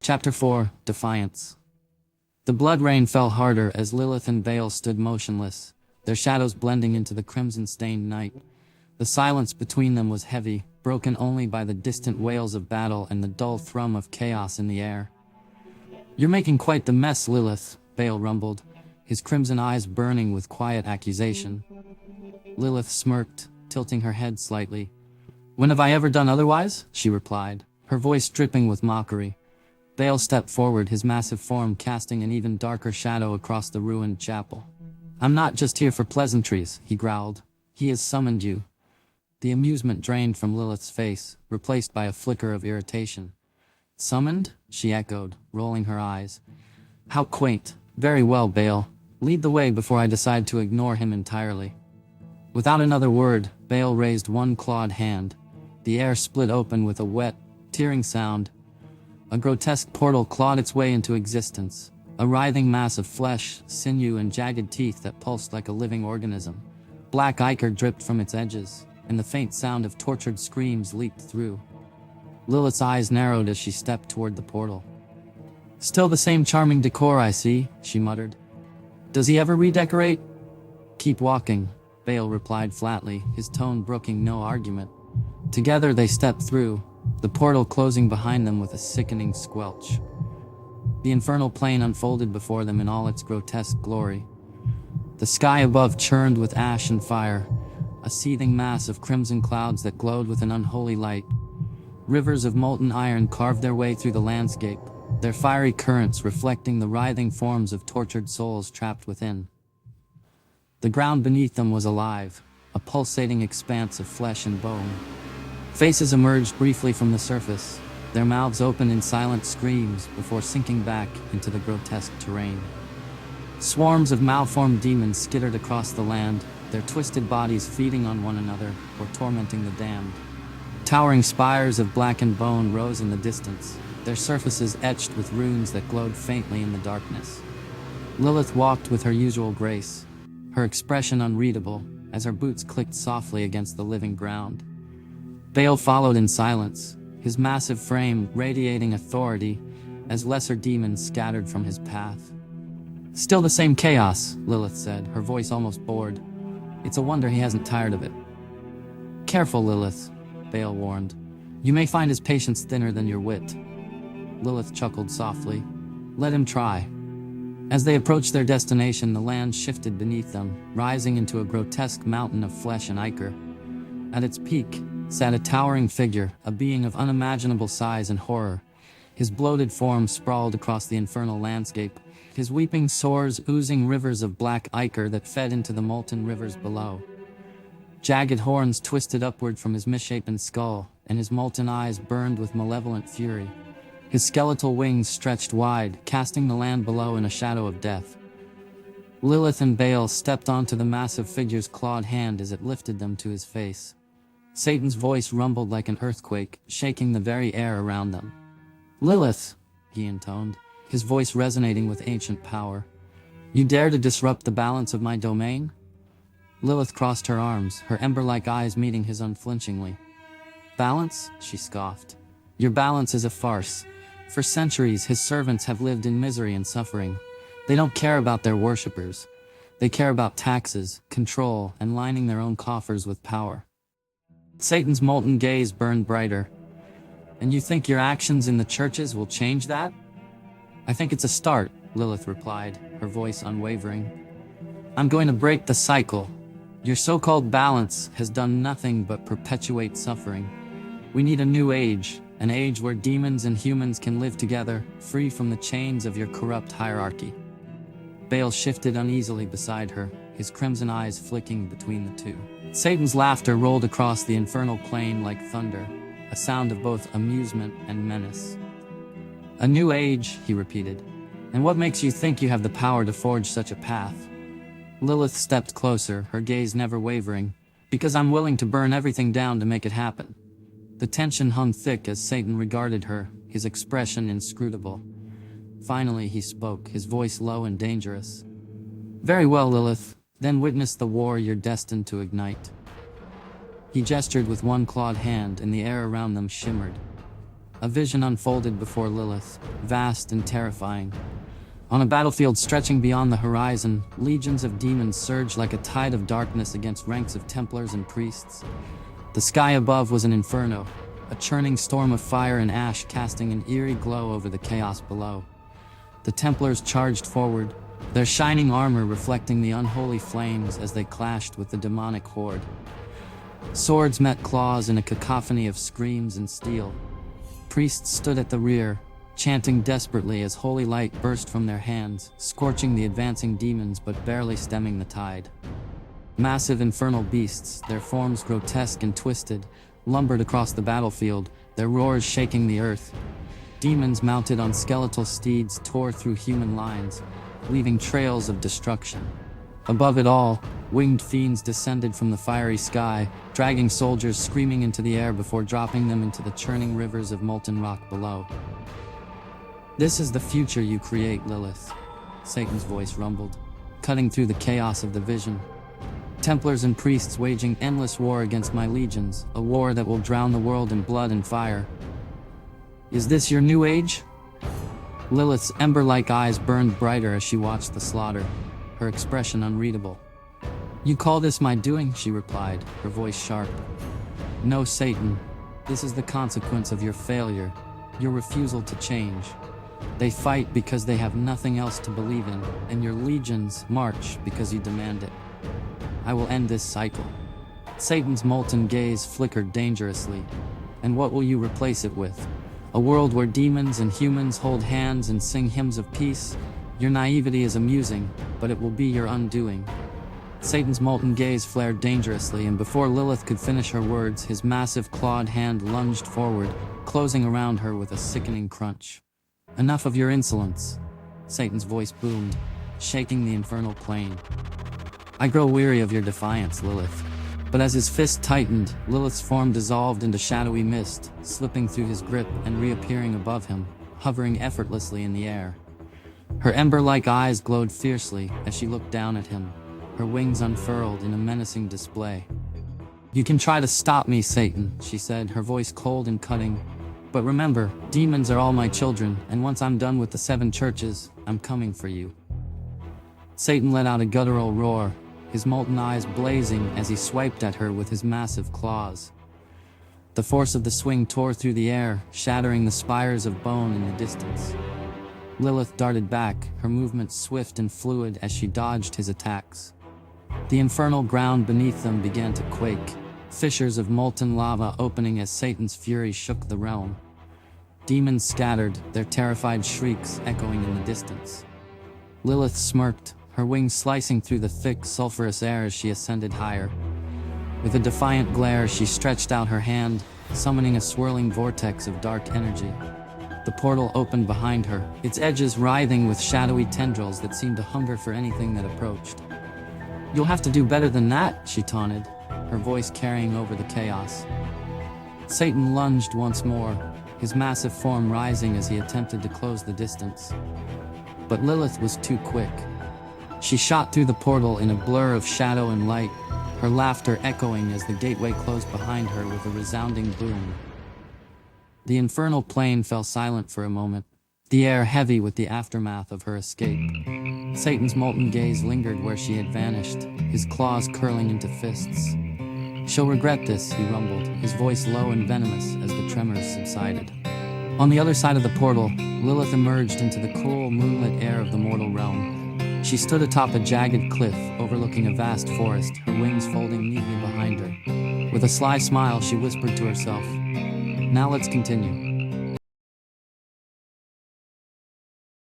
Chapter 4, Defiance. The blood rain fell harder as Lilith and Bale stood motionless, their shadows blending into the crimson-stained night. The silence between them was heavy, broken only by the distant wails of battle and the dull thrum of chaos in the air. "You're making quite the mess, Lilith," Bale rumbled, his crimson eyes burning with quiet accusation. Lilith smirked, tilting her head slightly. "When have I ever done otherwise?" she replied, her voice dripping with mockery. Bale stepped forward, his massive form casting an even darker shadow across the ruined chapel. "I'm not just here for pleasantries," he growled. "He has summoned you." The amusement drained from Lilith's face, replaced by a flicker of irritation. "Summoned?" she echoed, rolling her eyes. "How quaint. Very well, Bale. Lead the way before I decide to ignore him entirely." Without another word, Bale raised one clawed hand. The air split open with a wet, tearing sound. A grotesque portal clawed its way into existence, a writhing mass of flesh, sinew, and jagged teeth that pulsed like a living organism. Black ichor dripped from its edges, and the faint sound of tortured screams leaked through. Lilith's eyes narrowed as she stepped toward the portal. "Still the same charming decor, I see," she muttered. "Does he ever redecorate?" "Keep walking," Bale replied flatly, his tone brooking no argument. Together they stepped through, the portal closing behind them with a sickening squelch. The infernal plane unfolded before them in all its grotesque glory. The sky above churned with ash and fire, a seething mass of crimson clouds that glowed with an unholy light. Rivers of molten iron carved their way through the landscape, their fiery currents reflecting the writhing forms of tortured souls trapped within. The ground beneath them was alive, a pulsating expanse of flesh and bone. Faces emerged briefly from the surface, their mouths open in silent screams before sinking back into the grotesque terrain. Swarms of malformed demons skittered across the land, their twisted bodies feeding on one another or tormenting the damned. Towering spires of blackened bone rose in the distance, their surfaces etched with runes that glowed faintly in the darkness. Lilith walked with her usual grace, her expression unreadable as her boots clicked softly against the living ground. Bale followed in silence, his massive frame radiating authority as lesser demons scattered from his path. "Still the same chaos," Lilith said, her voice almost bored. "It's a wonder he hasn't tired of it." "Careful, Lilith," Bale warned. "You may find his patience thinner than your wit." Lilith chuckled softly. "Let him try." As they approached their destination, the land shifted beneath them, rising into a grotesque mountain of flesh and ichor. At its peak sat a towering figure, a being of unimaginable size and horror. His bloated form sprawled across the infernal landscape, his weeping sores oozing rivers of black ichor that fed into the molten rivers below. Jagged horns twisted upward from his misshapen skull, and his molten eyes burned with malevolent fury. His skeletal wings stretched wide, casting the land below in a shadow of death. Lilith and Bale stepped onto the massive figure's clawed hand as it lifted them to his face. Satan's voice rumbled like an earthquake, shaking the very air around them. "Lilith," he intoned, his voice resonating with ancient power. "You dare to disrupt the balance of my domain?" Lilith crossed her arms, her ember-like eyes meeting his unflinchingly. "Balance?" she scoffed. "Your balance is a farce. For centuries, his servants have lived in misery and suffering. They don't care about their worshippers. They care about taxes, control, and lining their own coffers with power." Satan's molten gaze burned brighter. "And you think your actions in the churches will change that?" "I think it's a start," Lilith replied, her voice unwavering. "I'm going to break the cycle. Your so-called balance has done nothing but perpetuate suffering. We need a new age, an age where demons and humans can live together, free from the chains of your corrupt hierarchy." Bale shifted uneasily beside her, his crimson eyes flicking between the two. Satan's laughter rolled across the infernal plain like thunder, a sound of both amusement and menace. "A new age," he repeated. "And what makes you think you have the power to forge such a path?" Lilith stepped closer, her gaze never wavering. "Because I'm willing to burn everything down to make it happen." The tension hung thick as Satan regarded her, his expression inscrutable. Finally he spoke, his voice low and dangerous. "Very well, Lilith. Then witness the war you're destined to ignite." He gestured with one clawed hand, and the air around them shimmered. A vision unfolded before Lilith, vast and terrifying. On a battlefield stretching beyond the horizon, legions of demons surged like a tide of darkness against ranks of Templars and priests. The sky above was an inferno, a churning storm of fire and ash casting an eerie glow over the chaos below. The Templars charged forward, their shining armor reflecting the unholy flames as they clashed with the demonic horde. Swords met claws in a cacophony of screams and steel. Priests stood at the rear, chanting desperately as holy light burst from their hands, scorching the advancing demons but barely stemming the tide. Massive infernal beasts, their forms grotesque and twisted, lumbered across the battlefield, their roars shaking the earth. Demons mounted on skeletal steeds tore through human lines, leaving trails of destruction. Above it all, winged fiends descended from the fiery sky, dragging soldiers screaming into the air before dropping them into the churning rivers of molten rock below. "This is the future you create, Lilith," Satan's voice rumbled, cutting through the chaos of the vision. "Templars and priests waging endless war against my legions, a war that will drown the world in blood and fire. Is this your new age?" Lilith's ember-like eyes burned brighter as she watched the slaughter, her expression unreadable. "You call this my doing?" she replied, her voice sharp. "No, Satan. This is the consequence of your failure, your refusal to change. They fight because they have nothing else to believe in, and your legions march because you demand it. I will end this cycle." Satan's molten gaze flickered dangerously. "And what will you replace it with? A world where demons and humans hold hands and sing hymns of peace? Your naivety is amusing, but it will be your undoing." Satan's molten gaze flared dangerously, and before Lilith could finish her words, his massive clawed hand lunged forward, closing around her with a sickening crunch. "Enough of your insolence," Satan's voice boomed, shaking the infernal plane. "I grow weary of your defiance, Lilith." But as his fist tightened, Lilith's form dissolved into shadowy mist, slipping through his grip and reappearing above him, hovering effortlessly in the air. Her ember-like eyes glowed fiercely as she looked down at him, her wings unfurled in a menacing display. "You can try to stop me, Satan," she said, her voice cold and cutting. "But remember, demons are all my children, and once I'm done with the 7 churches, I'm coming for you." Satan let out a guttural roar, his molten eyes blazing as he swiped at her with his massive claws. The force of the swing tore through the air, shattering the spires of bone in the distance. Lilith darted back, her movements swift and fluid as she dodged his attacks. The infernal ground beneath them began to quake, fissures of molten lava opening as Satan's fury shook the realm. Demons scattered, their terrified shrieks echoing in the distance. Lilith smirked, her wings slicing through the thick, sulfurous air as she ascended higher. With a defiant glare, she stretched out her hand, summoning a swirling vortex of dark energy. The portal opened behind her, its edges writhing with shadowy tendrils that seemed to hunger for anything that approached. "You'll have to do better than that," she taunted, her voice carrying over the chaos. Satan lunged once more, his massive form rising as he attempted to close the distance. But Lilith was too quick. She shot through the portal in a blur of shadow and light, her laughter echoing as the gateway closed behind her with a resounding boom. The infernal plane fell silent for a moment, the air heavy with the aftermath of her escape. Satan's molten gaze lingered where she had vanished, his claws curling into fists. "She'll regret this," he rumbled, his voice low and venomous as the tremors subsided. On the other side of the portal, Lilith emerged into the cool, moonlit air of the mortal realm. She stood atop a jagged cliff, overlooking a vast forest, her wings folding neatly behind her. With a sly smile, she whispered to herself, "Now let's continue."